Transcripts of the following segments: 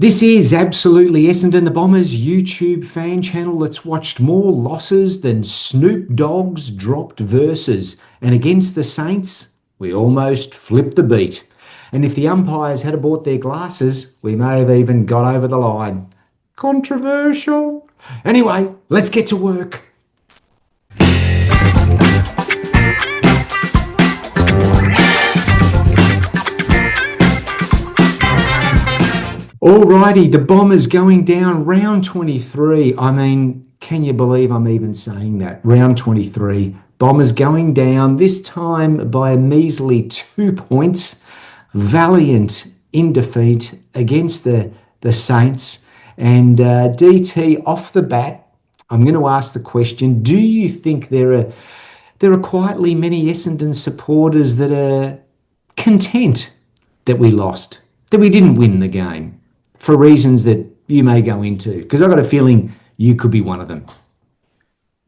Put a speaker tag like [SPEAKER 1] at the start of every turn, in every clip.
[SPEAKER 1] This is absolutely Essendon the Bombers YouTube fan channel that's watched more losses than Snoop Dogg's dropped verses. And against the Saints, we almost flipped the beat. And if the umpires had bought their glasses, we may have even got over the line. Controversial. Anyway, let's get to work. Alrighty, the Bombers going down round 23. I mean, can you believe I'm even saying that? Round 23. Bombers going down, this time by a measly 2 points. Valiant in defeat against the Saints. And DT, off the bat, I'm going to ask the question, do you think there are quietly many Essendon supporters that are content that we lost, that we didn't win the game? For reasons that you may go into? Because I've got a feeling you could be one of them.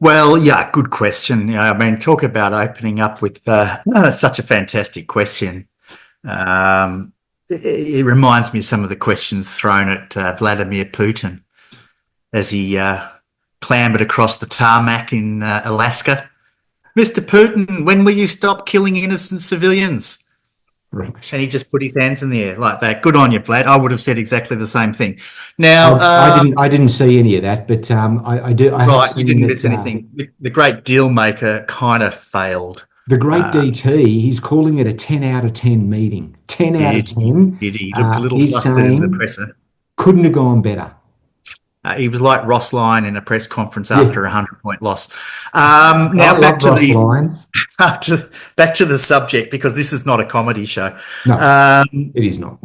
[SPEAKER 2] Well, yeah, good question. I mean, talk about opening up with such a fantastic question. It reminds me of some of the questions thrown at Vladimir Putin as he clambered across the tarmac in Alaska. Mr. Putin, when will you stop killing innocent civilians? Right. And he just put his hands in the air like that. Good on you, Vlad. I would have said exactly the same thing. Now,
[SPEAKER 1] I didn't see any of that, but I do.
[SPEAKER 2] Right, you didn't miss anything. The great deal maker kind of failed.
[SPEAKER 1] The great DT, he's calling it a 10 out of 10 meeting. 10 out of 10.
[SPEAKER 2] He looked a little flustered in the presser.
[SPEAKER 1] Couldn't have gone better.
[SPEAKER 2] He was like Ross Lyon in a press conference after a 100-point loss. Now back to the subject, because this is not a comedy show.
[SPEAKER 1] No, it is not.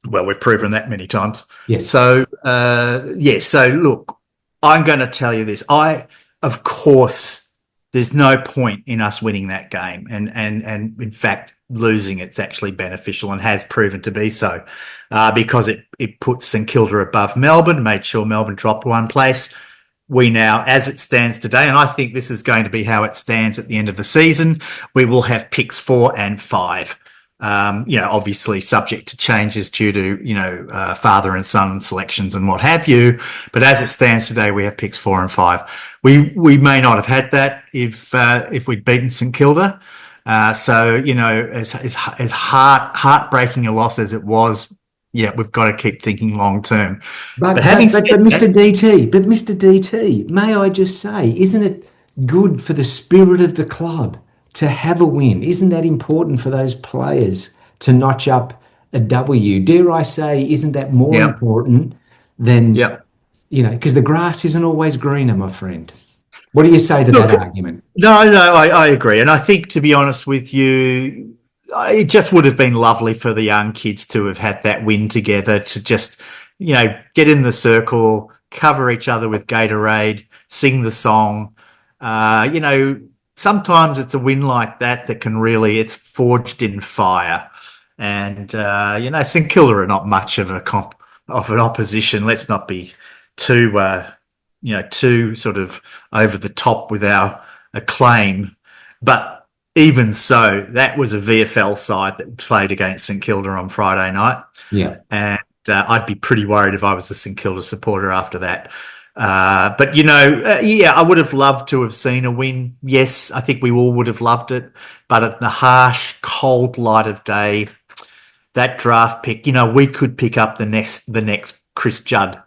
[SPEAKER 2] Well, we've proven that many times.
[SPEAKER 1] Yes.
[SPEAKER 2] So So look, I'm going to tell you this. Of course, there's no point in us winning that game, and in fact, losing it's actually beneficial and has proven to be so, because it puts St Kilda above Melbourne, made sure Melbourne dropped one place. We now, as it stands today, and I think this is going to be how it stands at the end of the season, we will have picks 4 and 5. Obviously subject to changes due to, father and son selections and what have you. But as it stands today, we have picks 4 and 5. We may not have had that if we'd beaten St Kilda. As heartbreaking a loss as it was, we've got to keep thinking long term.
[SPEAKER 1] But Mr. DT, may I just say, isn't it good for the spirit of the club to have a win? Isn't that important for those players to notch up a W? Dare I say, isn't that more important than, because the grass isn't always greener, my friend. What do you say to that argument?
[SPEAKER 2] No, I agree. And I think, to be honest with you, it just would have been lovely for the young kids to have had that win together, to just, get in the circle, cover each other with Gatorade, sing the song. Sometimes it's a win like that can really, it's forged in fire. And, St Kilda are not much of an opposition. Let's not be too sort of over the top with our acclaim. But even so, that was a VFL side that played against St Kilda on Friday night.
[SPEAKER 1] Yeah.
[SPEAKER 2] And I'd be pretty worried if I was a St Kilda supporter after that. I would have loved to have seen a win. Yes, I think we all would have loved it. But at the harsh, cold light of day, that draft pick, we could pick up the next Chris Judd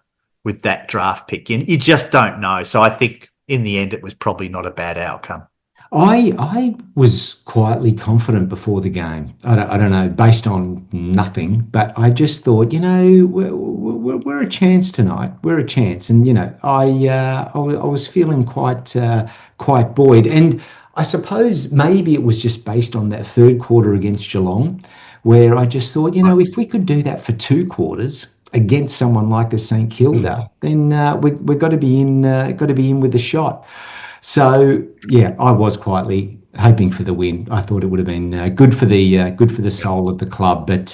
[SPEAKER 2] with that draft pick. You just don't know. So I think in the end, it was probably not a bad outcome.
[SPEAKER 1] I was quietly confident before the game. I don't know, based on nothing, but I just thought, we're a chance tonight. We're a chance, and I was feeling quite buoyed, and I suppose maybe it was just based on that third quarter against Geelong, where I just thought, if we could do that for 2 quarters against someone like a St Kilda, then we've got to be in with the shot. So I was quietly hoping for the win. I thought it would have been good for the soul of the club. But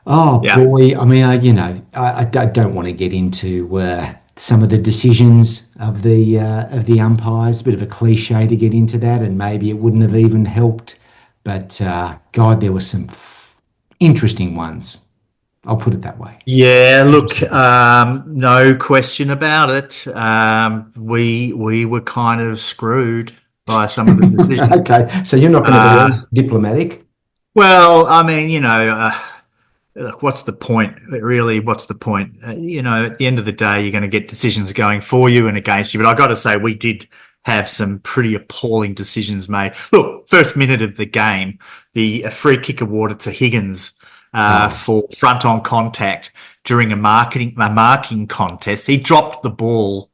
[SPEAKER 1] boy, I mean, I don't want to get into some of the decisions of the umpires. Bit of a cliche to get into that, and maybe it wouldn't have even helped. But God, there were some interesting ones. I'll put it that way.
[SPEAKER 2] Yeah, look, no question about it. We were kind of screwed by some of the decisions.
[SPEAKER 1] Okay, so you're not going to be
[SPEAKER 2] Uh,
[SPEAKER 1] as diplomatic.
[SPEAKER 2] well, I mean, look, what's the point? Really, what's the point? At the end of the day, you're going to get decisions going for you and against you. But I got to say, we did have some pretty appalling decisions made. Look, first minute of the game, the free kick awarded to Higgins
[SPEAKER 1] Oh,
[SPEAKER 2] for front on contact during a marking contest. He dropped the ball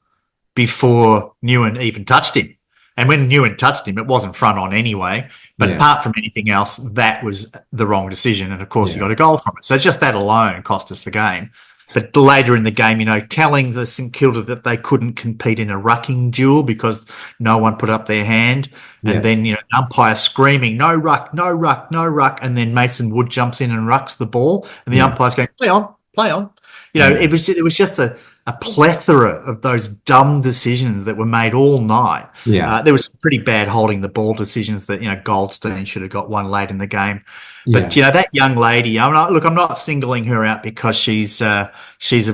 [SPEAKER 2] before Newen even touched him. And when Newen touched him, it wasn't front on anyway. But
[SPEAKER 1] yeah,
[SPEAKER 2] apart from anything else, that was the wrong decision. And of course, he
[SPEAKER 1] yeah,
[SPEAKER 2] got a goal from it. So just that alone cost us the game. But later in the game, telling the St Kilda that they couldn't compete in a rucking duel because no one put up their hand. And
[SPEAKER 1] yeah,
[SPEAKER 2] then, umpire screaming, no ruck, no ruck, no ruck. And then Mason Wood jumps in and rucks the ball. And the
[SPEAKER 1] yeah,
[SPEAKER 2] umpire's going, play on, play on.
[SPEAKER 1] yeah,
[SPEAKER 2] It was just a plethora of those dumb decisions that were made all night.
[SPEAKER 1] yeah,
[SPEAKER 2] There was pretty bad holding the ball decisions that Goldstein should have got one late in the game. But
[SPEAKER 1] yeah.
[SPEAKER 2] that young lady, I'm not singling her out because she's of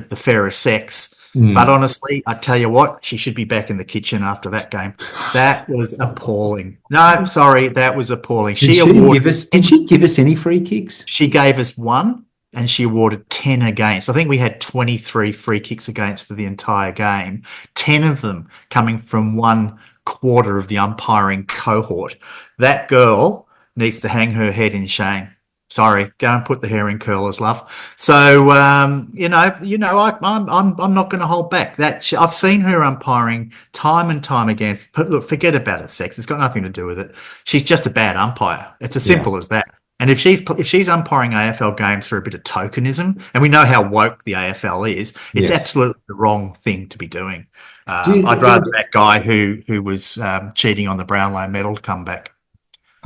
[SPEAKER 2] the fairer sex. But
[SPEAKER 1] Mm.
[SPEAKER 2] honestly, I tell you what, she should be back in the kitchen after that game. That was appalling. No, sorry, that was appalling.
[SPEAKER 1] Did she give us? Did she give us any free kicks?
[SPEAKER 2] She gave us one and she awarded 10 against. I think we had 23 free kicks against for the entire game, 10 of them coming from one quarter of the umpiring cohort. That girl needs to hang her head in shame. Sorry, go and put the hair in curlers, love. So, I'm not going to hold back. I've seen her umpiring time and time again. But look, forget about her sex. It's got nothing to do with it. She's just a bad umpire. It's as
[SPEAKER 1] Yeah.
[SPEAKER 2] simple as that. And if she's umpiring AFL games for a bit of tokenism, and we know how woke the AFL is, it's
[SPEAKER 1] Yes.
[SPEAKER 2] absolutely the wrong thing to be doing. I'd
[SPEAKER 1] Did
[SPEAKER 2] rather that guy who was cheating on the Brownlow medal come back.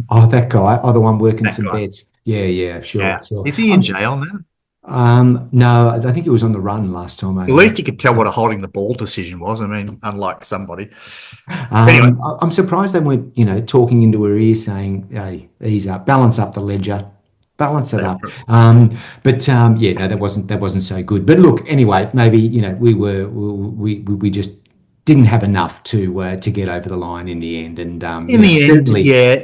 [SPEAKER 1] oh, that guy? Oh, the one working
[SPEAKER 2] That
[SPEAKER 1] some
[SPEAKER 2] guy,
[SPEAKER 1] bets. Yeah, yeah, sure,
[SPEAKER 2] yeah.
[SPEAKER 1] sure.
[SPEAKER 2] Is he in jail now?
[SPEAKER 1] No, I think it was on the run last time
[SPEAKER 2] At
[SPEAKER 1] I.
[SPEAKER 2] least you could tell what a holding the ball decision was. I mean, unlike somebody. Anyway,
[SPEAKER 1] I'm surprised they weren't, talking into her ear saying, "Hey, ease up, balance up the ledger, balance it up." But yeah, no, that wasn't so good. But look, anyway, maybe we just didn't have enough to get over the line in the end, and
[SPEAKER 2] in the end,
[SPEAKER 1] certainly,
[SPEAKER 2] yeah,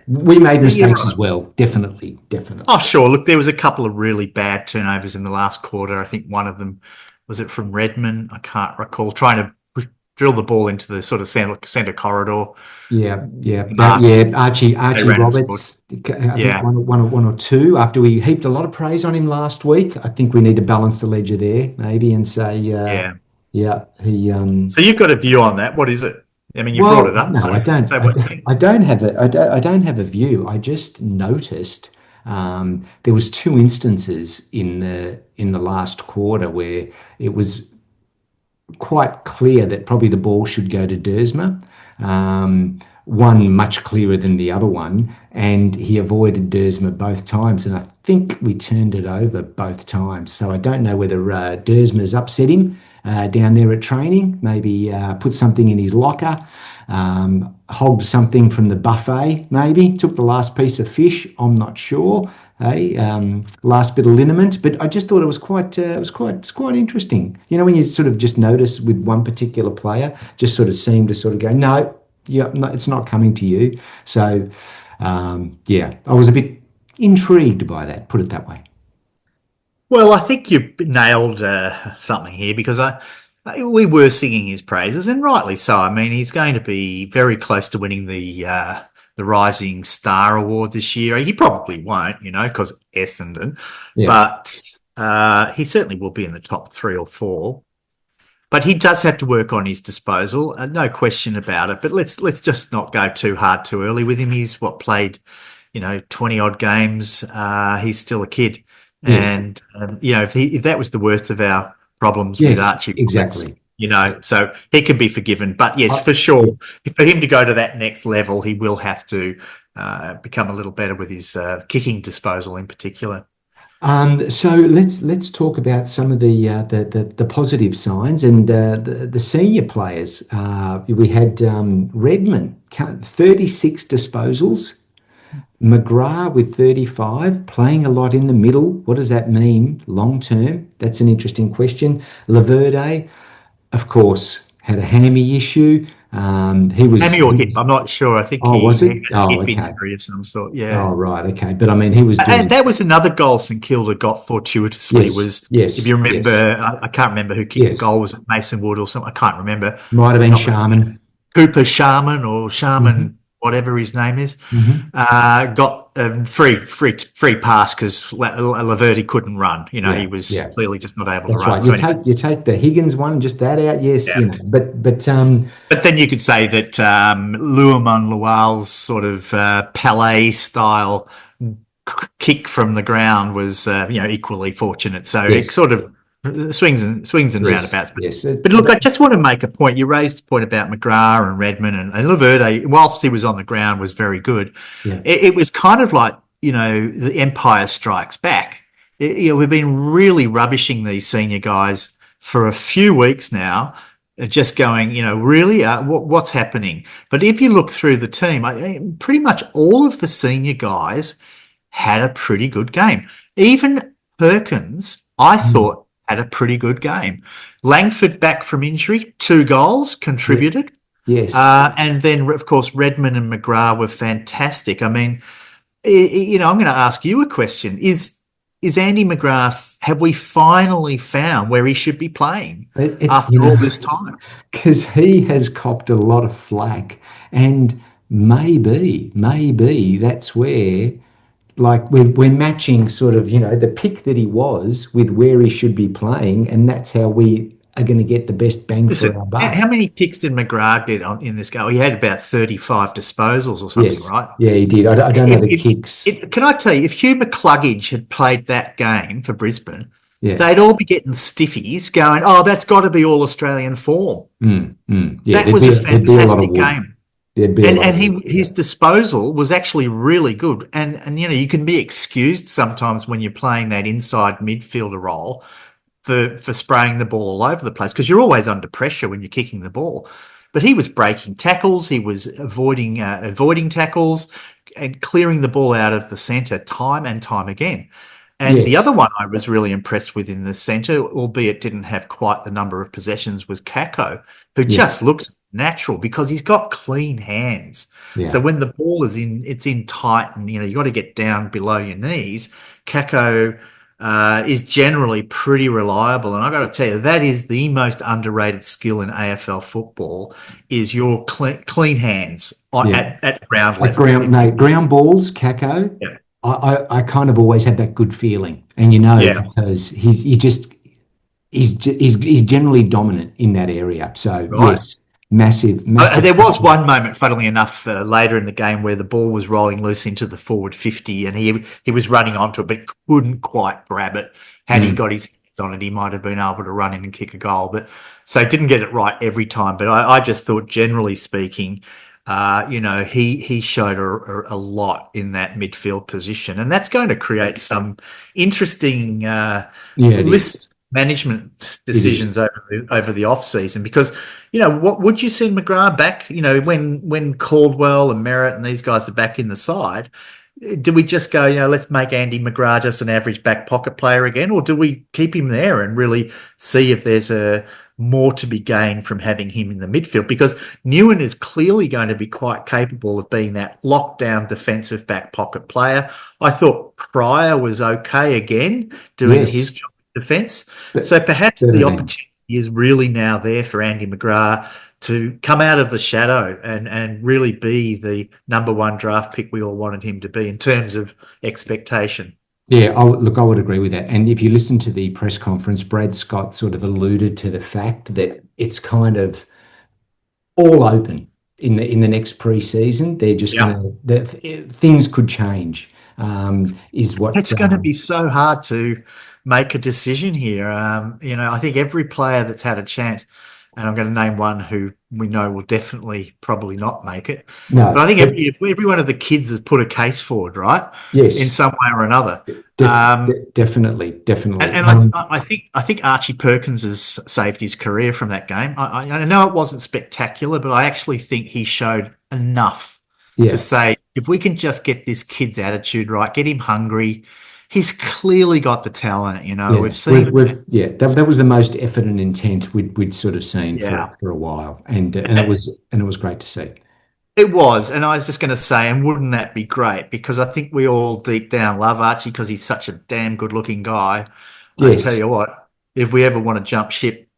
[SPEAKER 1] we made
[SPEAKER 2] you're
[SPEAKER 1] mistakes
[SPEAKER 2] right.
[SPEAKER 1] as well. Definitely, definitely.
[SPEAKER 2] Oh, sure. Look, there was a couple of really bad turnovers in the last quarter. I think one of them was it from Redmond. I can't recall. Trying to drill the ball into the sort of center corridor.
[SPEAKER 1] Yeah, yeah,
[SPEAKER 2] Mark, they
[SPEAKER 1] Archie
[SPEAKER 2] ran and scored.
[SPEAKER 1] Roberts. I think
[SPEAKER 2] Yeah,
[SPEAKER 1] one or two. After we heaped a lot of praise on him last week, I think we need to balance the ledger there, maybe, and say,
[SPEAKER 2] yeah.
[SPEAKER 1] yeah, he.
[SPEAKER 2] So you've got a view on that. What is it? I mean, you brought it
[SPEAKER 1] Well,
[SPEAKER 2] up,
[SPEAKER 1] no,
[SPEAKER 2] so
[SPEAKER 1] I don't.
[SPEAKER 2] say what you think.
[SPEAKER 1] I don't have a. I don't have a view. I just noticed there was two instances in the last quarter where it was quite clear that probably the ball should go to Dersma. One much clearer than the other one, and he avoided Dersma both times. And I think we turned it over both times. So I don't know whether Dersma's upset him down there at training, maybe put something in his locker, hogged something from the buffet, maybe took the last piece of fish. I'm not sure. Hey, last bit of liniment, but I just thought it was quite interesting. When you sort of just notice with one particular player, just sort of seem to sort of go, no, yeah, no, it's not coming to you. So, yeah, I was a bit intrigued by that. Put it that way.
[SPEAKER 2] Well, I think you nailed something here because we were singing his praises, and rightly so. I mean, he's going to be very close to winning the Rising Star Award this year. He probably won't, because Essendon,
[SPEAKER 1] Yeah.
[SPEAKER 2] but he certainly will be in the top three or four. But he does have to work on his disposal, no question about it. But let's just not go too hard too early with him. He's played, 20 odd games. He's still a kid.
[SPEAKER 1] Yes.
[SPEAKER 2] And, if that was the worst of our problems with
[SPEAKER 1] Yes.
[SPEAKER 2] Archie Roberts,
[SPEAKER 1] Exactly.
[SPEAKER 2] so he can be forgiven. But yes,
[SPEAKER 1] I,
[SPEAKER 2] for sure, for him to go to that next level, he will have to become a little better with his kicking disposal in particular.
[SPEAKER 1] So let's talk about some of the positive signs and the senior players. We had Redmond 36 disposals. McGrath with 35, playing a lot in the middle. What does that mean long term? That's an interesting question. Laverde, of course, had a hammy issue.
[SPEAKER 2] Hammy or
[SPEAKER 1] He
[SPEAKER 2] hip,
[SPEAKER 1] was.
[SPEAKER 2] I'm not sure. I think
[SPEAKER 1] Oh,
[SPEAKER 2] he
[SPEAKER 1] was
[SPEAKER 2] had
[SPEAKER 1] it?
[SPEAKER 2] a
[SPEAKER 1] Oh,
[SPEAKER 2] hip
[SPEAKER 1] okay.
[SPEAKER 2] injury of some sort. Yeah.
[SPEAKER 1] Oh, right. Okay. But I mean, he was
[SPEAKER 2] And
[SPEAKER 1] doing.
[SPEAKER 2] that was another goal St Kilda got fortuitously
[SPEAKER 1] Yes,
[SPEAKER 2] was, if
[SPEAKER 1] yes,
[SPEAKER 2] you remember,
[SPEAKER 1] yes,
[SPEAKER 2] I can't remember who kicked the
[SPEAKER 1] yes.
[SPEAKER 2] goal. Was it Mason Wood or something? I can't remember.
[SPEAKER 1] Might have been
[SPEAKER 2] Not
[SPEAKER 1] Sharman.
[SPEAKER 2] Cooper Sharman or
[SPEAKER 1] Hmm.
[SPEAKER 2] Sharman, whatever his name is,
[SPEAKER 1] Hmm.
[SPEAKER 2] got a free pass because Laverde couldn't run. You know, he
[SPEAKER 1] Yeah,
[SPEAKER 2] was
[SPEAKER 1] yeah.
[SPEAKER 2] clearly just not able to
[SPEAKER 1] That's
[SPEAKER 2] run.
[SPEAKER 1] right.
[SPEAKER 2] So anyway,
[SPEAKER 1] You take the Higgins one, just that out. Yes,
[SPEAKER 2] yeah.
[SPEAKER 1] but
[SPEAKER 2] But then you could say that Luamon Lual's sort of Palais style kick from the ground was equally fortunate. So it
[SPEAKER 1] yes,
[SPEAKER 2] sort of swings and
[SPEAKER 1] yes,
[SPEAKER 2] roundabouts.
[SPEAKER 1] yes.
[SPEAKER 2] But look, I just want to make a point. You raised a point about McGrath and Redmond and Laverde, whilst he was on the ground, was very good.
[SPEAKER 1] Yeah.
[SPEAKER 2] It was kind of like, the Empire Strikes Back. We've been really rubbishing these senior guys for a few weeks now, just going, really, what's happening? But if you look through the team, pretty much all of the senior guys had a pretty good game. Even Perkins, I
[SPEAKER 1] Mm.
[SPEAKER 2] thought, had a pretty good game. Langford back from injury, 2 goals
[SPEAKER 1] Yeah.
[SPEAKER 2] contributed.
[SPEAKER 1] Yes.
[SPEAKER 2] And then, of course, Redmond and McGrath were fantastic. I mean, I'm going to ask you a question. Is Andy McGrath, have we finally found where he should be playing after all this time?
[SPEAKER 1] Because he has copped a lot of flack, and maybe that's where, like, we're matching sort of, the pick that he was with where he should be playing, and that's how we are going to get the best bang for
[SPEAKER 2] Listen,
[SPEAKER 1] our
[SPEAKER 2] how
[SPEAKER 1] buck.
[SPEAKER 2] many picks did McGrath get in this goal? He had about 35 disposals or something,
[SPEAKER 1] Yes.
[SPEAKER 2] right?
[SPEAKER 1] Yeah, he did. I don't know
[SPEAKER 2] If,
[SPEAKER 1] the
[SPEAKER 2] if,
[SPEAKER 1] kicks.
[SPEAKER 2] can I tell you, if Hugh McCluggage had played that game for Brisbane,
[SPEAKER 1] Yeah.
[SPEAKER 2] they'd all be getting stiffies going, oh, that's got to be all Australian form.
[SPEAKER 1] Yeah,
[SPEAKER 2] That was a
[SPEAKER 1] there'd be a lot of
[SPEAKER 2] fantastic
[SPEAKER 1] wood.
[SPEAKER 2] game.
[SPEAKER 1] There'd be a
[SPEAKER 2] And
[SPEAKER 1] lot of
[SPEAKER 2] and
[SPEAKER 1] wood.
[SPEAKER 2] his disposal was actually really good. And you can be excused sometimes when you're playing that inside midfielder role for spraying the ball all over the place because you're always under pressure when you're kicking the ball. But he was breaking tackles, he was avoiding tackles, and clearing the ball out of the centre time and time again. And the other
[SPEAKER 1] Yes.
[SPEAKER 2] one I was really impressed with in the centre, albeit didn't have quite the number of possessions, was Kako, who
[SPEAKER 1] Yeah.
[SPEAKER 2] just looks natural because he's got clean hands. So
[SPEAKER 1] Yeah.
[SPEAKER 2] when the ball is in, it's in tight, and you got to get down below your knees. Kako is generally pretty reliable, and I got to tell you, that is the most underrated skill in AFL football: is your clean hands
[SPEAKER 1] Yeah.
[SPEAKER 2] at ground
[SPEAKER 1] Like
[SPEAKER 2] level.
[SPEAKER 1] ground, no, ground balls, Kako.
[SPEAKER 2] Yeah,
[SPEAKER 1] I kind of always had that good feeling, and
[SPEAKER 2] yeah,
[SPEAKER 1] because he's generally dominant in that area. So
[SPEAKER 2] right.
[SPEAKER 1] yes, massive, massive.
[SPEAKER 2] There was one moment, funnily enough, later in the game where the ball was rolling loose into the forward 50 and he was running onto it, but couldn't quite grab it. Had he
[SPEAKER 1] Mm,
[SPEAKER 2] got his hands on it, he might have been able to run in and kick a goal. But so didn't get it right every time. But I just thought, generally speaking, he showed a lot in that midfield position, and that's going to create some interesting
[SPEAKER 1] yeah, it is.
[SPEAKER 2] list management
[SPEAKER 1] It is.
[SPEAKER 2] decisions over the off season because what would you send McGrath back? When Caldwell and Merritt and these guys are back in the side, do we just go, let's make Andy McGrath just an average back pocket player again, or do we keep him there and really see if there's a more to be gained from having him in the midfield? Because Newen is clearly going to be quite capable of being that lockdown defensive back pocket player. I thought Pryor was okay again doing his
[SPEAKER 1] Yes,
[SPEAKER 2] job in defence.
[SPEAKER 1] but
[SPEAKER 2] So perhaps the
[SPEAKER 1] 13.
[SPEAKER 2] opportunity is really now there for Andy McGrath to come out of the shadow and really be the number one draft pick we all wanted him to be in terms of expectation.
[SPEAKER 1] Yeah, look, I would agree with that. And if you listen to the press conference, Brad Scott sort of alluded to the fact that it's kind of all open in the next preseason. They're just
[SPEAKER 2] Yeah.
[SPEAKER 1] going to things could change. Is what
[SPEAKER 2] It's going to be so hard to make a decision here. I think every player that's had a chance, and I'm going to name one who we know will definitely probably not make it. But I
[SPEAKER 1] no,
[SPEAKER 2] think every one of the kids has put a case forward, right, in
[SPEAKER 1] yes,
[SPEAKER 2] some way or another.
[SPEAKER 1] definitely,
[SPEAKER 2] And,
[SPEAKER 1] definitely.
[SPEAKER 2] and I think Archie Perkins has saved his career from that game. I know it wasn't spectacular, but I actually think he showed enough to
[SPEAKER 1] Yeah.
[SPEAKER 2] say, if we can just get this kid's attitude right, get him hungry, he's clearly got the talent. We've
[SPEAKER 1] Yeah,
[SPEAKER 2] seen,
[SPEAKER 1] that was the most effort and intent we'd sort of seen
[SPEAKER 2] yeah.
[SPEAKER 1] for a while, and it was great to see.
[SPEAKER 2] It was, and I was just going to say, and wouldn't that be great? Because I think we all deep down love Archie because he's such a damn good-looking guy. I tell
[SPEAKER 1] Yes.
[SPEAKER 2] you what, if we ever want to jump ship,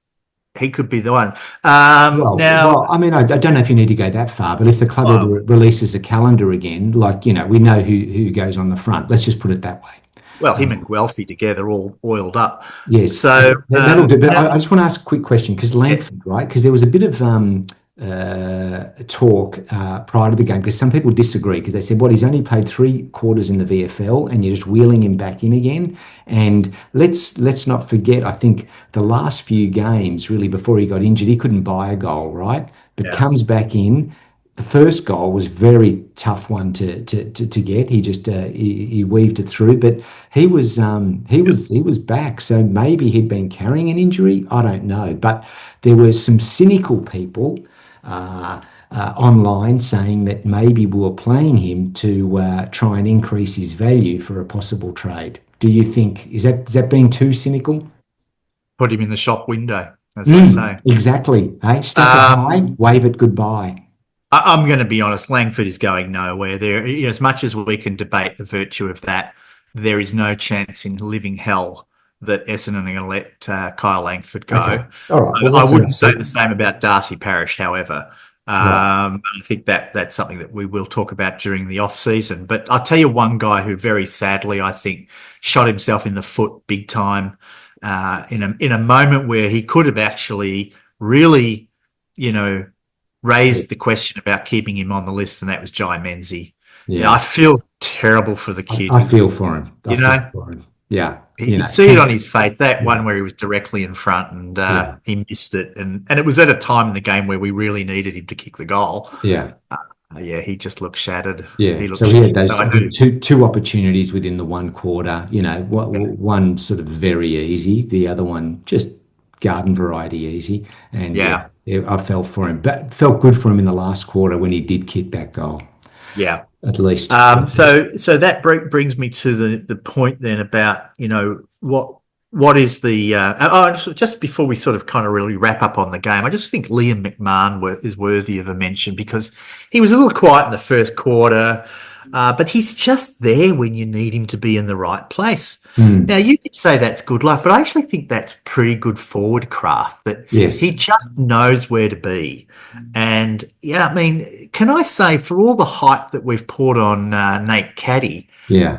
[SPEAKER 2] he could be the one. Now,
[SPEAKER 1] Well, I mean, I don't know if you need to go that far, but if the club ever
[SPEAKER 2] well,
[SPEAKER 1] releases a calendar again, like, we know who goes on the front. Let's just put it that way.
[SPEAKER 2] well, him and
[SPEAKER 1] Um,
[SPEAKER 2] Guelphy together all oiled up.
[SPEAKER 1] Yes,
[SPEAKER 2] So
[SPEAKER 1] that'll do. But
[SPEAKER 2] now,
[SPEAKER 1] I just want to ask a quick question because
[SPEAKER 2] yeah,
[SPEAKER 1] Langford, right? Because there was a bit of talk prior to the game because some people disagree because they said, "What? He's only played 3 quarters in the VFL, and you're just wheeling him back in again." And let's not forget. I think the last few games, really, before he got injured, he couldn't buy a goal, right? But
[SPEAKER 2] yeah,
[SPEAKER 1] comes back in. The first goal was very tough one to get. He just he weaved it through, but he was back. So maybe he'd been carrying an injury. I don't know, but there were some cynical people online saying that maybe we were playing him to try and increase his value for a possible trade. Do you think is that being too cynical?
[SPEAKER 2] put him in the shop window, as they say.
[SPEAKER 1] Exactly. Hey, stack it high,
[SPEAKER 2] Um,
[SPEAKER 1] wave it goodbye.
[SPEAKER 2] I'm going to be honest, Langford is going nowhere. There, as much as we can debate the virtue of that, there is no chance in living hell that Essendon are going to let Kyle Langford go.
[SPEAKER 1] Okay. All right. Well,
[SPEAKER 2] I
[SPEAKER 1] that's
[SPEAKER 2] wouldn't
[SPEAKER 1] enough
[SPEAKER 2] say
[SPEAKER 1] said.
[SPEAKER 2] the same about Darcy Parish, however.
[SPEAKER 1] Right.
[SPEAKER 2] I think that's something that we will talk about during the off season. But I'll tell you one guy who very sadly, I think, shot himself in the foot big time in a moment where he could have actually really, you know,
[SPEAKER 1] Yeah.
[SPEAKER 2] raised the question about keeping him on the list, and that was Jai Menzies. I
[SPEAKER 1] Yeah.
[SPEAKER 2] feel terrible for the
[SPEAKER 1] I
[SPEAKER 2] kid.
[SPEAKER 1] feel for him. I
[SPEAKER 2] You
[SPEAKER 1] feel
[SPEAKER 2] know,
[SPEAKER 1] for him. Yeah.
[SPEAKER 2] you could see it on
[SPEAKER 1] Can,
[SPEAKER 2] his face. That
[SPEAKER 1] yeah.
[SPEAKER 2] one where he was directly in front and
[SPEAKER 1] Yeah.
[SPEAKER 2] he missed it, and it was at a time in the game where we really needed him to kick the goal.
[SPEAKER 1] Yeah.
[SPEAKER 2] Yeah, he just looked shattered.
[SPEAKER 1] Yeah.
[SPEAKER 2] He looked
[SPEAKER 1] So he had
[SPEAKER 2] shattered. So
[SPEAKER 1] those,
[SPEAKER 2] I
[SPEAKER 1] I think,
[SPEAKER 2] do.
[SPEAKER 1] two opportunities within the 1 quarter. One sort of very easy, the other one just garden variety easy. And
[SPEAKER 2] Yeah,
[SPEAKER 1] I felt for him, but felt good for him in the last quarter when he did kick that goal,
[SPEAKER 2] yeah.
[SPEAKER 1] at least.
[SPEAKER 2] So that brings me to the point then about what is the just before we sort of kind of really wrap up on the game, I just think Liam McMahon is worthy of a mention because he was a little quiet in the first quarter, but he's just there when you need him to be in the right place. Now
[SPEAKER 1] Mm,
[SPEAKER 2] you could say that's good luck, but I actually think that's pretty good forward craft that he
[SPEAKER 1] yes.
[SPEAKER 2] just knows where to be. And yeah, I mean, can I say for all the hype that we've poured on Nate Caddy,
[SPEAKER 1] Yeah.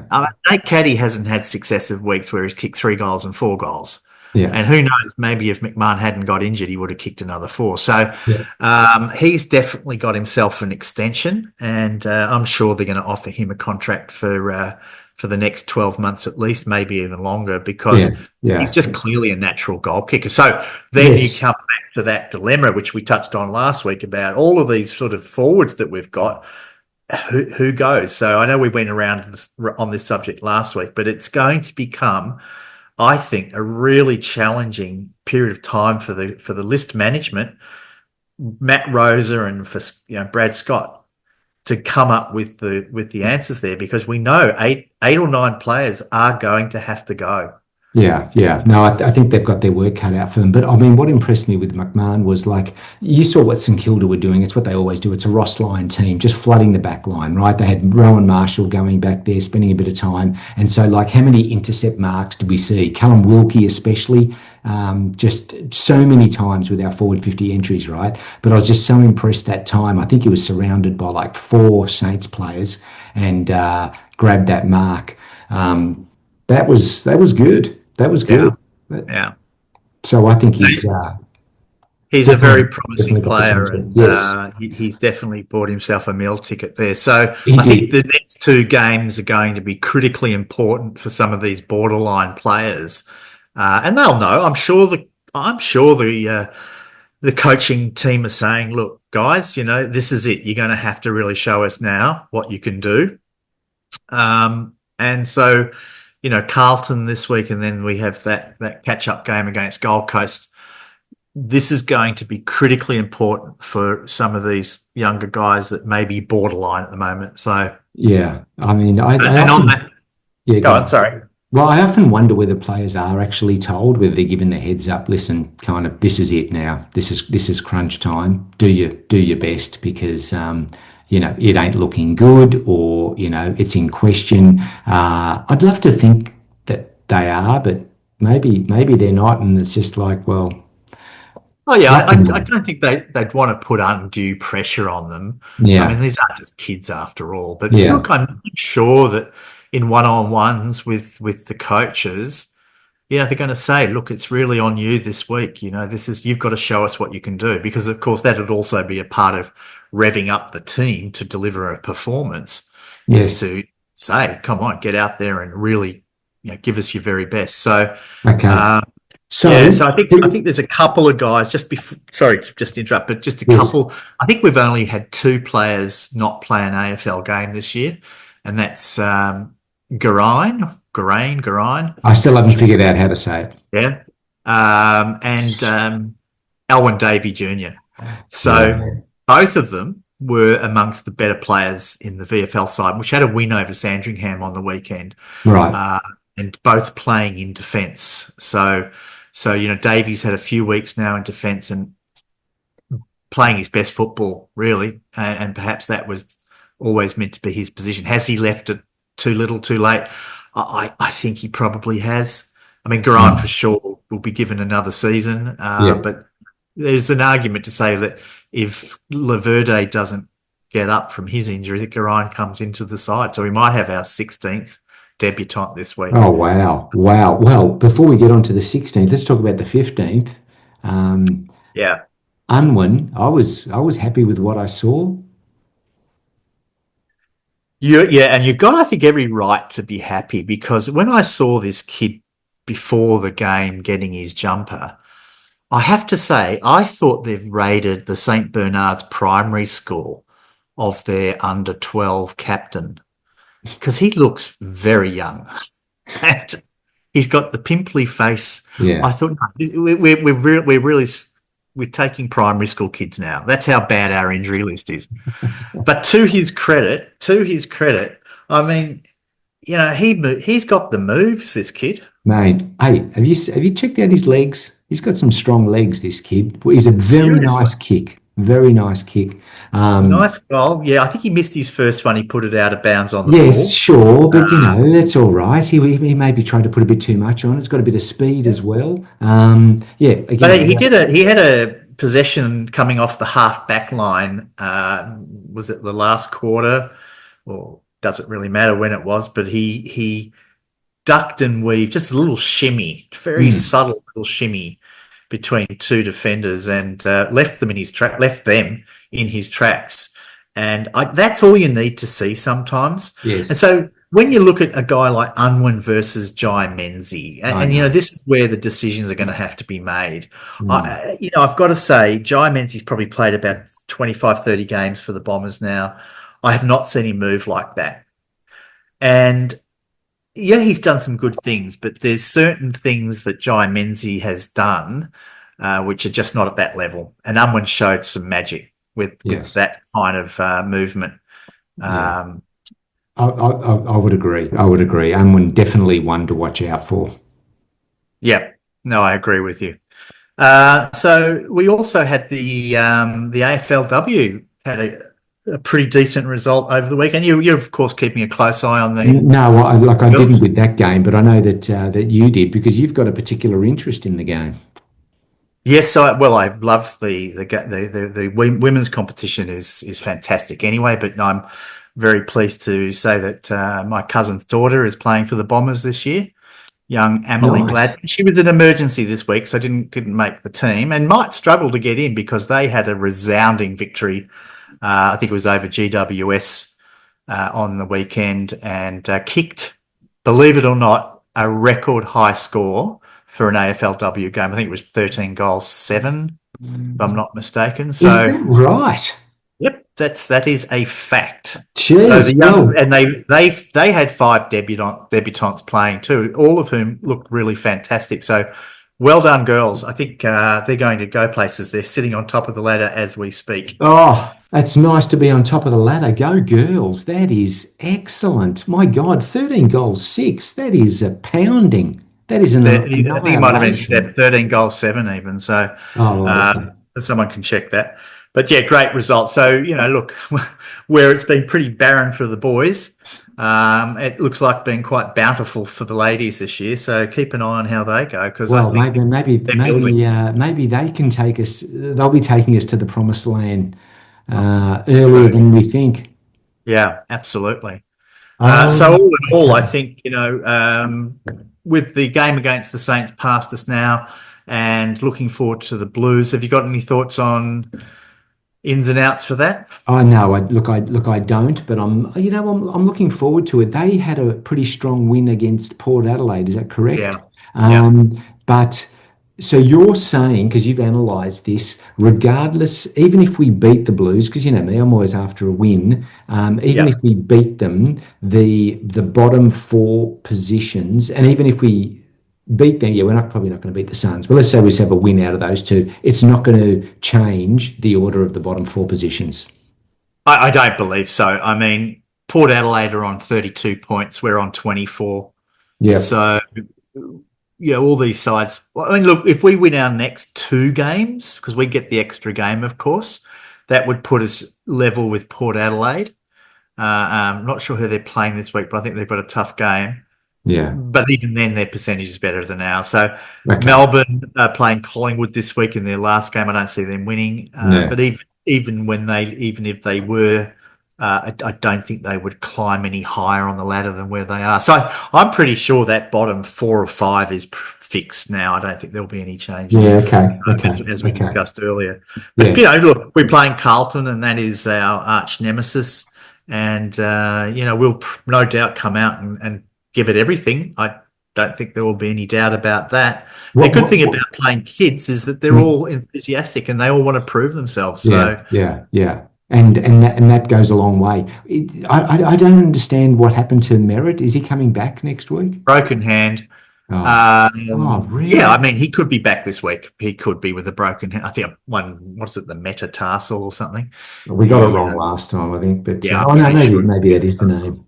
[SPEAKER 2] Nate Caddy hasn't had successive weeks where he's kicked 3 goals and 4 goals.
[SPEAKER 1] Yeah.
[SPEAKER 2] And who knows, maybe if McMahon hadn't got injured, he would have kicked another 4. So
[SPEAKER 1] Yeah.
[SPEAKER 2] he's definitely got himself an extension, and I'm sure they're going to offer him a contract for the next 12 months at least, maybe even longer,
[SPEAKER 1] Yeah.
[SPEAKER 2] because he's
[SPEAKER 1] Yeah.
[SPEAKER 2] just clearly a natural goal kicker. So then you
[SPEAKER 1] Yes.
[SPEAKER 2] come back to that dilemma, which we touched on last week about all of these sort of forwards that we've got. Who goes? So I know we went around on this subject last week, but it's going to become, I think, a really challenging period of time for the list management, Matt Rosa and for Brad Scott to come up with the answers there, because we know eight or nine players are going to have to go.
[SPEAKER 1] Yeah, yeah. No, I think they've got their work cut out for them. But I mean, what impressed me with McMahon was like you saw what St Kilda were doing. It's what they always do. It's a Ross line team, just flooding the back line, right? They had Rowan Marshall going back there, spending a bit of time. And so, like, how many intercept marks did we see? Callum Wilkie, especially, just so many times with our forward 50 entries, right? But I was just so impressed that time. I think he was surrounded by like 4 Saints players and grabbed that mark. That was good. That was
[SPEAKER 2] Yeah,
[SPEAKER 1] good.
[SPEAKER 2] yeah.
[SPEAKER 1] So I think he's
[SPEAKER 2] He's a very
[SPEAKER 1] definitely
[SPEAKER 2] promising
[SPEAKER 1] got
[SPEAKER 2] player,
[SPEAKER 1] potential.
[SPEAKER 2] and
[SPEAKER 1] Yes,
[SPEAKER 2] he's definitely bought himself a meal ticket there. So
[SPEAKER 1] he
[SPEAKER 2] I think
[SPEAKER 1] did.
[SPEAKER 2] the next 2 games are going to be critically important for some of these borderline players, and they'll know. I'm sure the coaching team are saying, "Look, guys, this is it. You're going to have to really show us now what you can do." And so, Carlton this week, and then we have that catch up game against Gold Coast. this is going to be critically important for some of these younger guys that may be borderline at the moment. So,
[SPEAKER 1] Yeah, I mean, I
[SPEAKER 2] and on
[SPEAKER 1] often,
[SPEAKER 2] that,
[SPEAKER 1] yeah,
[SPEAKER 2] go
[SPEAKER 1] go
[SPEAKER 2] on,
[SPEAKER 1] on.
[SPEAKER 2] sorry.
[SPEAKER 1] Well, I often wonder whether players are actually told, whether they're given the heads up. Listen, kind of, this is it now. This is crunch time. Do your best because it ain't looking good, or it's in question. I'd love to think that they are, but maybe they're not, and it's just like, well,
[SPEAKER 2] Oh yeah,
[SPEAKER 1] whack 'em
[SPEAKER 2] I
[SPEAKER 1] on.
[SPEAKER 2] don't think they'd want to put undue pressure on them. I mean,
[SPEAKER 1] Yeah,
[SPEAKER 2] these aren't just kids after all. But
[SPEAKER 1] yeah,
[SPEAKER 2] look, I'm sure that in one-on-ones with the coaches, they're going to say, look, it's really on you this week. You've got to show us what you can do, because of course that would also be a part of revving up the team to deliver a performance, is
[SPEAKER 1] yes,
[SPEAKER 2] to say, come on, get out there and really, give us your very best. So,
[SPEAKER 1] okay.
[SPEAKER 2] uh, yeah,
[SPEAKER 1] So,
[SPEAKER 2] so I think there's a couple of guys just before. Sorry to just interrupt, but just a
[SPEAKER 1] yes,
[SPEAKER 2] couple. I think we've only had two players not play an AFL game this year, and that's Garine.
[SPEAKER 1] I still haven't figured out how to say it.
[SPEAKER 2] Yeah. And Alwyn Davey Jr. So
[SPEAKER 1] Right,
[SPEAKER 2] both of them were amongst the better players in the VFL side, which had a win over Sandringham on the weekend,
[SPEAKER 1] right.
[SPEAKER 2] uh, and both playing in defence. So Davies had a few weeks now in defence and playing his best football, really, and perhaps that was always meant to be his position. Has he left it too little, too late? I think he probably has. I mean, Garan for
[SPEAKER 1] Mm,
[SPEAKER 2] sure will be given another season,
[SPEAKER 1] yeah.
[SPEAKER 2] but there's an argument to say that if Laverde doesn't get up from his injury, that Garan comes into the side. So we might have our 16th debutant this week.
[SPEAKER 1] Oh, wow. Wow. Well, before we get on to the 16th, let's talk about the 15th. Um,
[SPEAKER 2] Yeah.
[SPEAKER 1] Unwin, I was happy with what I saw.
[SPEAKER 2] Yeah, and you've got, I think, every right to be happy, because when I saw this kid before the game getting his jumper, I have to say, I thought they've rated the St. Bernard's primary school of their under 12 captain, because he looks very young. And he's got the pimply face. I
[SPEAKER 1] Yeah.
[SPEAKER 2] thought, no, we're taking primary school kids now. That's how bad our injury list is. But to his credit, I mean, he's got the moves, this kid.
[SPEAKER 1] Mate, hey, have you checked out his legs? He's got some strong legs, this kid. He's a very
[SPEAKER 2] Seriously.
[SPEAKER 1] nice kick. Very nice kick.
[SPEAKER 2] Nice goal. Yeah, I think he missed his first one. He put it out of bounds on the
[SPEAKER 1] Yes,
[SPEAKER 2] full.
[SPEAKER 1] sure, but that's all right. He maybe tried to put a bit too much on. It's got a bit of speed as well. Yeah,
[SPEAKER 2] But
[SPEAKER 1] again,
[SPEAKER 2] he had a possession coming off the half back line. Was it the last quarter, or does it really matter when it was? But he ducked and weaved, just a little shimmy, very
[SPEAKER 1] mm,
[SPEAKER 2] subtle little shimmy between two defenders, and left them in his tracks. And that's all you need to see sometimes. And
[SPEAKER 1] yes,
[SPEAKER 2] so when you look at a guy like Unwin versus Jai Menzies,
[SPEAKER 1] I
[SPEAKER 2] and
[SPEAKER 1] know.
[SPEAKER 2] this is where the decisions are going to have to be made.
[SPEAKER 1] Mm,
[SPEAKER 2] I've got to say, Jai Menzies probably played about 25, 30 games for the Bombers now. I have not seen him move like that. And yeah, he's done some good things, but there's certain things that Jai Menzies has done which are just not at that level. And Unwin showed some magic with
[SPEAKER 1] yes,
[SPEAKER 2] that kind of movement.
[SPEAKER 1] yeah.
[SPEAKER 2] Um,
[SPEAKER 1] I would agree. I would agree. Unwin definitely one to watch out for.
[SPEAKER 2] yeah, no, I agree with you. So we also had the AFLW had a pretty decent result over the weekend. You're of course keeping a close eye on the
[SPEAKER 1] No, I didn't
[SPEAKER 2] girls.
[SPEAKER 1] with that game, but I know that you did because you've got a particular interest in the game.
[SPEAKER 2] Yes, I love the women's competition is fantastic anyway. But I'm very pleased to say that my cousin's daughter is playing for the Bombers this year. Young Amelie
[SPEAKER 1] Nice.
[SPEAKER 2] Glad. She was an emergency this week, so didn't make the team, and might struggle to get in because they had a resounding victory. I think it was over GWS on the weekend, and kicked, believe it or not, a record high score for an AFLW game. I think it was 13 goals, 7, if I'm not mistaken.
[SPEAKER 1] Is that
[SPEAKER 2] So,
[SPEAKER 1] right?
[SPEAKER 2] yep, that is a fact. So
[SPEAKER 1] Jeez.
[SPEAKER 2] the young,
[SPEAKER 1] Well,
[SPEAKER 2] and they had 5 debutants playing too, all of whom looked really fantastic. So Well done, girls. I think they're going to go places. They're sitting on top of the ladder as we speak.
[SPEAKER 1] Oh, that's nice to be on top of the ladder. Go girls. That is excellent. My God, 13 goals, six. That is a pounding. That is an
[SPEAKER 2] I think it might have been
[SPEAKER 1] annihilation.
[SPEAKER 2] 13 goals, seven even. So
[SPEAKER 1] Oh, right,
[SPEAKER 2] uh,
[SPEAKER 1] okay.
[SPEAKER 2] someone can check that. But yeah, great result. So, look, where it's been pretty barren for the boys, it looks like being quite bountiful for the ladies this year. So keep an eye on how they go because I
[SPEAKER 1] Well,
[SPEAKER 2] think they're building.
[SPEAKER 1] maybe they can take us. They'll be taking us to the promised land earlier
[SPEAKER 2] True.
[SPEAKER 1] than we think.
[SPEAKER 2] Yeah, absolutely. So
[SPEAKER 1] Oh,
[SPEAKER 2] all in all, I
[SPEAKER 1] okay.
[SPEAKER 2] think, with the game against the Saints past us now and looking forward to the Blues, have you got any thoughts on ins and outs for that?
[SPEAKER 1] I know. I don't, but I'm looking forward to it. They had a pretty strong win against Port Adelaide. Is that correct?
[SPEAKER 2] Yeah. Yeah.
[SPEAKER 1] But so you're saying, because you've analysed this, regardless, even if we beat the Blues, because you know me, I'm always after a win. Even
[SPEAKER 2] Yeah.
[SPEAKER 1] if we beat them, the bottom four positions, and even if we beat them, yeah, we're not probably not going to beat the Suns, but let's say we just have a win out of those two, it's not going to change the order of the bottom four positions.
[SPEAKER 2] I don't believe so. I mean, Port Adelaide are on 32 points. We're on 24.
[SPEAKER 1] Yeah,
[SPEAKER 2] So, all these sides. Well, I mean, look, if we win our next two games, because we get the extra game, of course, that would put us level with Port Adelaide. Not sure who they're playing this week, but I think they've got a tough game.
[SPEAKER 1] yeah.
[SPEAKER 2] But even then, their percentage is better than ours. So
[SPEAKER 1] Okay.
[SPEAKER 2] Melbourne are playing Collingwood this week in their last game. I don't see them winning.
[SPEAKER 1] Yeah.
[SPEAKER 2] But even if they were, I don't think they would climb any higher on the ladder than where they are. So I'm pretty sure that bottom 4 or 5 is fixed now. I don't think there'll be any changes,
[SPEAKER 1] Yeah. Okay. Okay.
[SPEAKER 2] as we
[SPEAKER 1] Okay.
[SPEAKER 2] discussed earlier. But
[SPEAKER 1] Yeah.
[SPEAKER 2] look, we're playing Carlton, and that is our arch nemesis. And we'll no doubt come out and give it everything. I don't think there will be any doubt about that. The
[SPEAKER 1] What,
[SPEAKER 2] good
[SPEAKER 1] what,
[SPEAKER 2] thing
[SPEAKER 1] what?
[SPEAKER 2] about playing kids is that they're
[SPEAKER 1] Mm.
[SPEAKER 2] all enthusiastic and they all want to prove themselves.
[SPEAKER 1] Yeah.
[SPEAKER 2] So
[SPEAKER 1] Yeah. Yeah. And that goes a long way. I don't understand what happened to Merritt. Is he coming back next week?
[SPEAKER 2] broken hand.
[SPEAKER 1] Oh. Oh,
[SPEAKER 2] Yeah, I
[SPEAKER 1] really?
[SPEAKER 2] mean, he could be back this week. He could be with a broken hand. I think what's it, the metatarsal or something?
[SPEAKER 1] We got it
[SPEAKER 2] He,
[SPEAKER 1] wrong last time, I think. But
[SPEAKER 2] yeah, I'm
[SPEAKER 1] oh no,
[SPEAKER 2] pretty
[SPEAKER 1] maybe
[SPEAKER 2] sure it's
[SPEAKER 1] maybe that is the name.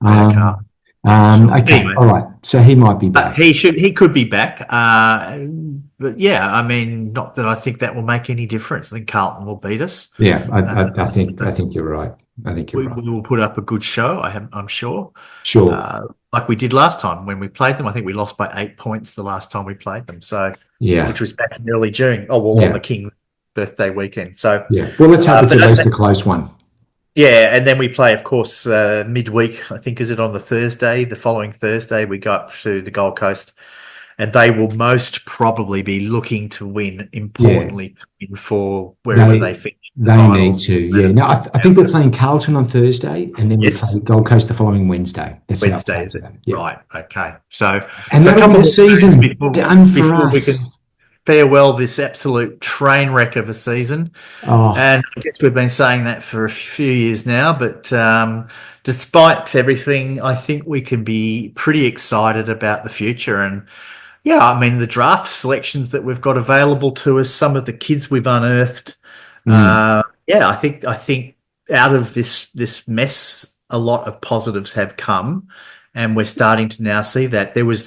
[SPEAKER 2] metacarpal.
[SPEAKER 1] Um,
[SPEAKER 2] Not sure.
[SPEAKER 1] okay.
[SPEAKER 2] Anyway,
[SPEAKER 1] All right. So he might be back.
[SPEAKER 2] he could be back. But yeah, I mean, not that I think that will make any difference. I think Carlton will beat us.
[SPEAKER 1] Yeah.
[SPEAKER 2] Uh,
[SPEAKER 1] I think you're right. I think you're right.
[SPEAKER 2] we will put up a good show. I'm sure.
[SPEAKER 1] Sure.
[SPEAKER 2] Like we did last time when we played them. I think we lost by 8 points the last time we played them. So,
[SPEAKER 1] Yeah.
[SPEAKER 2] which was back in early June. Oh well, on
[SPEAKER 1] Yeah.
[SPEAKER 2] the King birthday weekend. So,
[SPEAKER 1] Yeah. Well, let's hope it's
[SPEAKER 2] but
[SPEAKER 1] at least a close one.
[SPEAKER 2] yeah, and then we play, of course, midweek. I think is it on the Thursday? The following Thursday, we go up to the Gold Coast, and they will most probably be looking to win.
[SPEAKER 1] Yeah.
[SPEAKER 2] Importantly, to win for wherever they
[SPEAKER 1] They
[SPEAKER 2] finish in the
[SPEAKER 1] they need
[SPEAKER 2] finals.
[SPEAKER 1] to. Yeah. No, I think we're playing Carlton on Thursday, and then we
[SPEAKER 2] Yes,
[SPEAKER 1] play Gold Coast the following Wednesday. That's how it
[SPEAKER 2] Wednesday, is
[SPEAKER 1] plays
[SPEAKER 2] it?
[SPEAKER 1] out. Yeah.
[SPEAKER 2] Right. Okay. So,
[SPEAKER 1] And
[SPEAKER 2] a
[SPEAKER 1] that'll be
[SPEAKER 2] couple
[SPEAKER 1] the
[SPEAKER 2] more games
[SPEAKER 1] season done for
[SPEAKER 2] before we
[SPEAKER 1] us.
[SPEAKER 2] can farewell this absolute train wreck of a season.
[SPEAKER 1] Oh,
[SPEAKER 2] And I guess we've been saying that for a few years now, but despite everything, I think we can be pretty excited about the future. And yeah, I mean, the draft selections that we've got available to us, some of the kids we've unearthed.
[SPEAKER 1] mm,
[SPEAKER 2] Yeah, I think out of this mess, a lot of positives have come, and we're starting to now see that. There was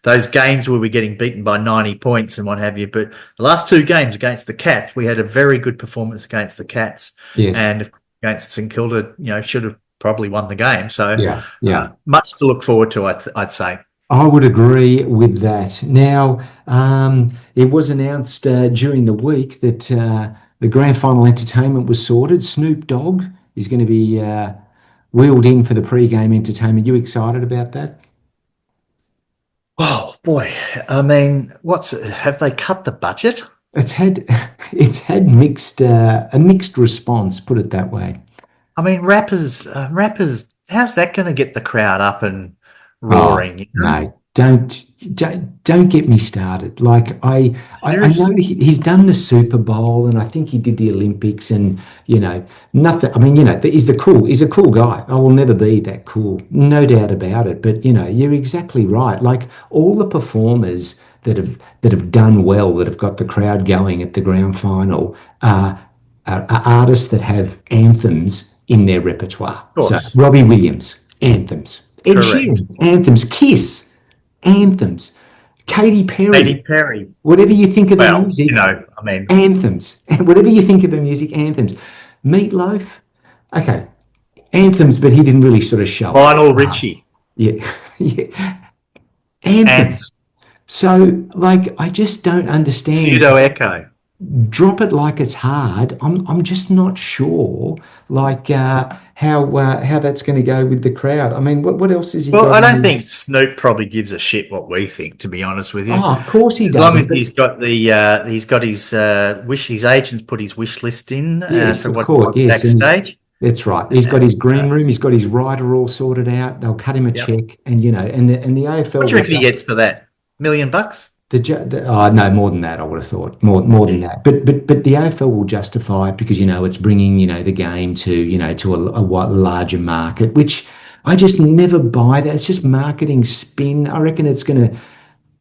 [SPEAKER 2] those games where we're getting beaten by 90 points and what have you, but the last two games against the Cats, we had a very good performance against the Cats,
[SPEAKER 1] yes.
[SPEAKER 2] and against St Kilda, should have probably won the game. So
[SPEAKER 1] Yeah. Yeah.
[SPEAKER 2] much to look forward to, I'd say.
[SPEAKER 1] I would agree with that. Now, it was announced during the week that the grand final entertainment was sorted. Snoop Dogg is going to be wheeled in for the pre-game entertainment. You excited about that?
[SPEAKER 2] Oh boy, I mean, have they cut the budget?
[SPEAKER 1] It's had it's had a mixed response, put it that way.
[SPEAKER 2] I mean, rappers. How's that going to get the crowd up and
[SPEAKER 1] Oh,
[SPEAKER 2] roaring?
[SPEAKER 1] mate, don't get me started. Like I know
[SPEAKER 2] Seriously?
[SPEAKER 1] he's done the Super Bowl and I think he did the Olympics and nothing. I mean, he's a cool guy. I will never be that cool, no doubt about it. But you're exactly right. Like all the performers that have done well, that have got the crowd going at the grand final, are artists that have anthems in their repertoire.
[SPEAKER 2] Of
[SPEAKER 1] So
[SPEAKER 2] course.
[SPEAKER 1] Robbie Williams, anthems. Ed
[SPEAKER 2] Correct.
[SPEAKER 1] Sheeran, anthems. Kiss, anthems. Katy Perry,
[SPEAKER 2] Katy Perry.
[SPEAKER 1] whatever you think of the
[SPEAKER 2] Well,
[SPEAKER 1] music,
[SPEAKER 2] I mean,
[SPEAKER 1] anthems. Whatever you think of the music, anthems. Meatloaf, okay, anthems, but he didn't really sort of show it.
[SPEAKER 2] Lionel Richie,
[SPEAKER 1] Yeah, yeah,
[SPEAKER 2] Anthem,
[SPEAKER 1] anthems. So, like, I just don't understand.
[SPEAKER 2] Pseudo Echo.
[SPEAKER 1] Drop it like it's hard. I'm just not sure, like, how that's going to go with the crowd. I mean, what else has he
[SPEAKER 2] Well,
[SPEAKER 1] got
[SPEAKER 2] I
[SPEAKER 1] in
[SPEAKER 2] don't think
[SPEAKER 1] his?
[SPEAKER 2] Snoop probably gives a shit what we think, to be honest with you.
[SPEAKER 1] Oh, of course he
[SPEAKER 2] As long as
[SPEAKER 1] doesn't. But
[SPEAKER 2] he's got his his agents put his wish list in
[SPEAKER 1] yes,
[SPEAKER 2] for
[SPEAKER 1] of
[SPEAKER 2] what he
[SPEAKER 1] course,
[SPEAKER 2] wants
[SPEAKER 1] yes, and
[SPEAKER 2] backstage.
[SPEAKER 1] that's right. He's got his green
[SPEAKER 2] Uh,
[SPEAKER 1] room. He's got his rider all sorted out. They'll cut him a
[SPEAKER 2] yep.
[SPEAKER 1] check, and and the AFL
[SPEAKER 2] What do you
[SPEAKER 1] will
[SPEAKER 2] reckon he
[SPEAKER 1] just
[SPEAKER 2] gets for that? $1 million?
[SPEAKER 1] oh no, more than that. I would have thought more than
[SPEAKER 2] Yeah.
[SPEAKER 1] that. But the AFL will justify it because it's bringing the game to a larger market, which I just never buy that. It's just marketing spin. I reckon it's going to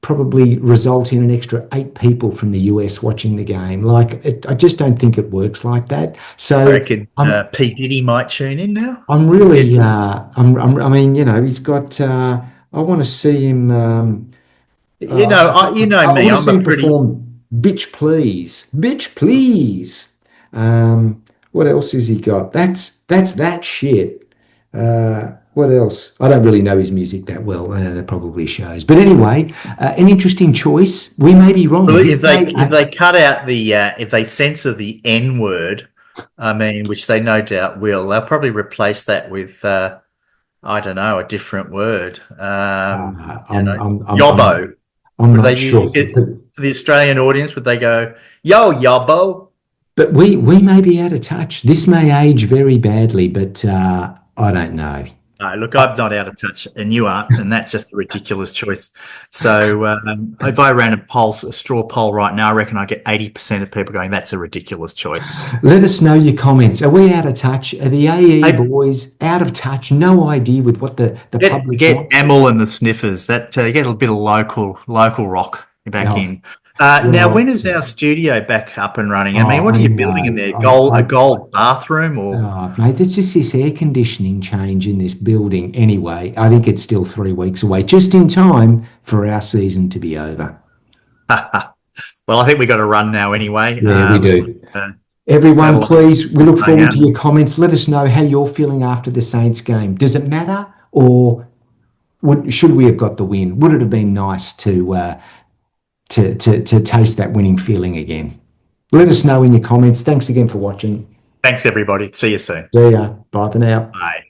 [SPEAKER 1] probably result in an extra 8 people from the US watching the game. I just don't think it works like that.
[SPEAKER 2] I
[SPEAKER 1] So
[SPEAKER 2] reckon
[SPEAKER 1] I'm
[SPEAKER 2] P Diddy might tune in now.
[SPEAKER 1] I'm
[SPEAKER 2] Get
[SPEAKER 1] really I mean he's got I want to see him.
[SPEAKER 2] you know
[SPEAKER 1] I
[SPEAKER 2] me.
[SPEAKER 1] want to
[SPEAKER 2] I'm
[SPEAKER 1] see
[SPEAKER 2] a
[SPEAKER 1] him
[SPEAKER 2] pretty
[SPEAKER 1] perform Bitch Please. What else has he got? That's that shit. What else? I don't really know his music that well. That probably shows. But anyway, an interesting choice. We may be wrong.
[SPEAKER 2] well,
[SPEAKER 1] This may,
[SPEAKER 2] if they cut out the if they censor the N word, I mean, which they no doubt will, they'll probably replace that with I don't know, a different word.
[SPEAKER 1] uh,
[SPEAKER 2] You
[SPEAKER 1] I'm,
[SPEAKER 2] know,
[SPEAKER 1] I'm, I'm, I'm,
[SPEAKER 2] yobbo.
[SPEAKER 1] I'm
[SPEAKER 2] Would they
[SPEAKER 1] not
[SPEAKER 2] use
[SPEAKER 1] sure.
[SPEAKER 2] it for the Australian audience? Would they go, yo, yobbo?
[SPEAKER 1] But we may be out of touch. This may age very badly, but I don't know.
[SPEAKER 2] No, look, I'm not out of touch, and you aren't, and that's just a ridiculous choice. So, if I ran a straw poll right now, I reckon I get 80% of people going, "That's a ridiculous choice."
[SPEAKER 1] Let us know your comments. Are we out of touch? Are the AE
[SPEAKER 2] Hey,
[SPEAKER 1] boys out of touch? No idea with what the public
[SPEAKER 2] get
[SPEAKER 1] wants?
[SPEAKER 2] Amel and the Sniffers. That get a bit of local rock back
[SPEAKER 1] Oh,
[SPEAKER 2] in. Now, when
[SPEAKER 1] well,
[SPEAKER 2] is our studio back up and running? I mean,
[SPEAKER 1] oh,
[SPEAKER 2] what are
[SPEAKER 1] I
[SPEAKER 2] you building in
[SPEAKER 1] know.
[SPEAKER 2] there? A
[SPEAKER 1] I
[SPEAKER 2] gold bathroom, or
[SPEAKER 1] oh, mate, there's just this air conditioning change in this building. Anyway, I think it's still 3 weeks away, just in time for our season to be over.
[SPEAKER 2] well, I think we got to run now anyway.
[SPEAKER 1] Yeah, we
[SPEAKER 2] Looks like
[SPEAKER 1] do. Everyone,
[SPEAKER 2] satellites
[SPEAKER 1] please, we look
[SPEAKER 2] going
[SPEAKER 1] forward
[SPEAKER 2] out.
[SPEAKER 1] to your comments. Let us know how you're feeling after the Saints game. Does it matter, or should we have got the win? Would it have been nice to taste that winning feeling again? Let us know in your comments. Thanks again for watching.
[SPEAKER 2] Thanks, everybody. See you soon.
[SPEAKER 1] See ya. Bye for now.
[SPEAKER 2] Bye.